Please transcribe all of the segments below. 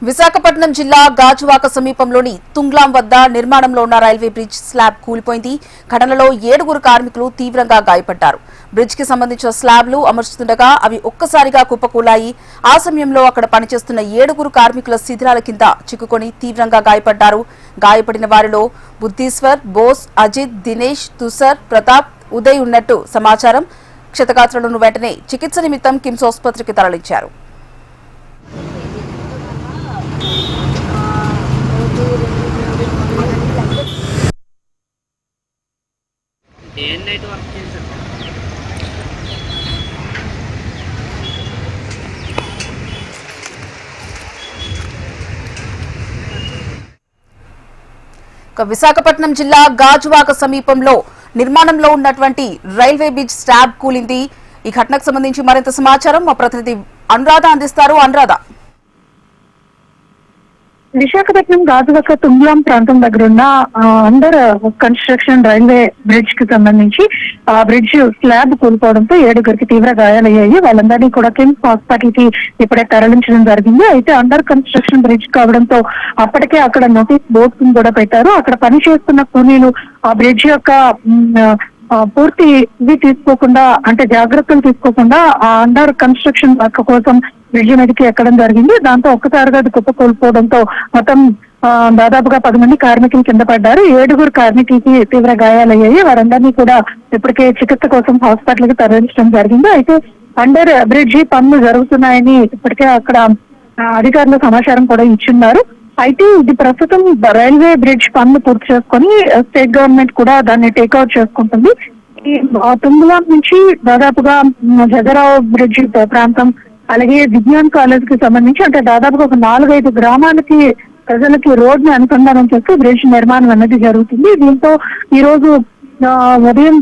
విశాఖపట్నం జిల్లా గాజువాక సమీపంలోని తుంగ్లాం వద్ద నిర్మాణంలో ఉన్న రైల్వే బ్రిడ్జ్ స్లాబ్ కూలిపోయింది. ఘటనలో 7 కార్మికులు తీవ్రంగా గాయపడ్డారు. బ్రిడ్జ్ కి సంబంధించిన స్లాబ్లు అమర్చుతుండగా అవి ఒక్కసారిగా కుప్పకూలాయి. ఆ సమయంలో అక్కడ పనిచేస్తున్న 7 కార్మికుల శిథిరాల కింద చిక్కుకొని తీవ్రంగా గాయపడ్డారు. గాయపడిన వారిలో బుద్ధీశ్వర్, బోస్, అజిత్, దినేష్, తుషర్, ప్రతాప్, ఉదయ్ ఉన్నట్టు సమాచారం. క్షతగాత్రులను వెంటనే చికిత్స నిమిత్తం కిమ్స్ ఆసుపత్రికి తరలించారు. విశాఖపట్నం జిల్లా గాజువాక సమీపంలో నిర్మాణంలో ఉన్నటువంటి రైల్వే బ్రిడ్జ్ స్లాబ్ కూలింది. ఈ ఘటనకు సంబంధించి మరింత సమాచారం మా ప్రతినిధి అనురాధ అందిస్తారు. అనురాధ, విశాఖపట్నం గాజువాక తుంగ్లాం ప్రాంతం దగ్గర ఉన్న అండర్ కన్స్ట్రక్షన్ రైల్వే బ్రిడ్జ్ కి సంబంధించి ఆ బ్రిడ్జ్ స్లాబ్ కూలిపోవడంతో 7 తీవ్ర గాయాలయ్యాయి. వాళ్ళందరినీ కూడా కిమ్స్ హాస్పిటల్ కి ఇప్పుడే తరలించడం జరిగింది. అయితే అండర్ కన్స్ట్రక్షన్ బ్రిడ్జ్ కావడంతో అప్పటికే అక్కడ నోటీస్ బోర్డ్స్ కూడా పెట్టారు. అక్కడ పనిచేస్తున్న కూలీలు ఆ బ్రిడ్జ్ యొక్క పూర్తి ఇది తీసుకోకుండా, అంటే జాగ్రత్తలు తీసుకోకుండా ఆ అండర్ కన్స్ట్రక్షన్ వర్క్ కోసం బ్రిడ్జ్ మీదకి ఎక్కడం జరిగింది. దాంతో ఒక్కసారిగా అది కుప్ప కోల్పోవడంతో మొత్తం దాదాపుగా 10 మంది కార్మికులు కింద పడ్డారు. 7 కార్మికులకి తీవ్ర గాయాలయ్యాయి. వారందరినీ కూడా ఇప్పటికే చికిత్స కోసం హాస్పిటల్ కి తరలించడం జరిగింది. అయితే అండర్ బ్రిడ్జి పనులు జరుగుతున్నాయని ఇప్పటికే అక్కడ అధికారులు సమాచారం కూడా ఇచ్చున్నారు. అయితే ఇది ప్రస్తుతం రైల్వే బ్రిడ్జ్ పనులు పూర్తి చేసుకొని స్టేట్ గవర్నమెంట్ కూడా దాన్ని టేక్అవుట్ చేసుకుంటుంది. ఈ తుంగులాం నుంచి దాదాపుగా జగరావ్ బ్రిడ్జ్ ప్రాంతం, అలాగే విజ్ఞాన్ కాలేజ్ కి సంబంధించి అంటే దాదాపుగా ఒక 4-5 గ్రామాలకి ప్రజలకి రోడ్ ని అనుసంధానం చేస్తూ బ్రిడ్జ్ నిర్మాణం అనేది జరుగుతుంది. దీంతో ఈ రోజు ఉదయం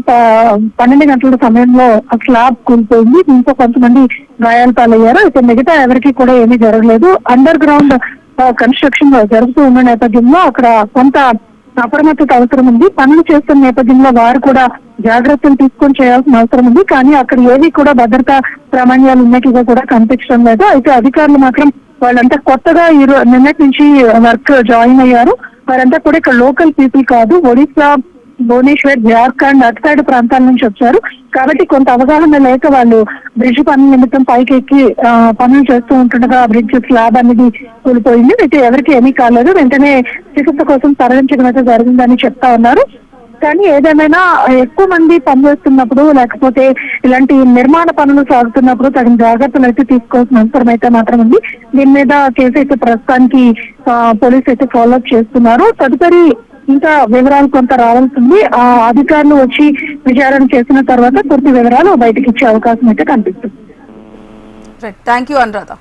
12 గంటల సమయంలో ఆ స్లాబ్ కూలిపోయింది. దీంతో కొంతమంది గాయాల పాలయ్యారు. అయితే మిగతా ఎవరికి కూడా ఏమీ జరగలేదు. అండర్ గ్రౌండ్ కన్స్ట్రక్షన్ జరుగుతూ ఉన్న నేపథ్యంలో అక్కడ కొంత అప్రమత్తత అవసరం ఉంది. పనులు చేస్తున్న నేపథ్యంలో వారు కూడా జాగ్రత్తలు తీసుకొని చేయాల్సిన అవసరం ఉంది. కానీ అక్కడ ఏవి కూడా భద్రతా ప్రామాణ్యాలు ఉన్నట్టుగా కూడా కనిపించడం లేదు. అయితే అధికారులు మాత్రం వాళ్ళంతా కొత్తగా నిన్నటి నుంచి వర్క్ జాయిన్ అయ్యారు. వారంతా కూడా ఇక్కడ లోకల్ పీపుల్ కాదు, ఒడిశా, భువనేశ్వర్, జార్ఖండ్ అటు సైడ్ ప్రాంతాల నుంచి వచ్చారు. కాబట్టి కొంత అవగాహన లేక వాళ్ళు బ్రిడ్జ్ పనుల నిమిత్తం పైకి ఎక్కి పనులు చేస్తూ ఉంటుండగా బ్రిడ్జ్ స్లాబ్ అనేది కూలిపోయింది. అయితే ఎవరికి ఏమీ కాలేదు. వెంటనే చికిత్స కోసం తరలించడం అయితే జరిగిందని చెప్తా ఉన్నారు. కానీ ఏదేమైనా ఎక్కువ మంది పనిచేస్తున్నప్పుడు, లేకపోతే ఇలాంటి నిర్మాణ పనులు సాగుతున్నప్పుడు తగిన జాగ్రత్తలు అయితే తీసుకోవాల్సిన అవసరం అయితే మాత్రం ఉంది. దీని మీద కేసు అయితే ప్రస్తుతానికి పోలీసు అయితే ఫాలో అప్ చేస్తున్నారు. తదుపరి ఇంకా వివరాలు కొంత రావాల్సింది. ఆ అధికారులు వచ్చి విచారణ చేసిన తర్వాత పూర్తి వివరాలు బయటకు ఇచ్చే అవకాశం అయితే కనిపిస్తుంది. Thank you Anuradha.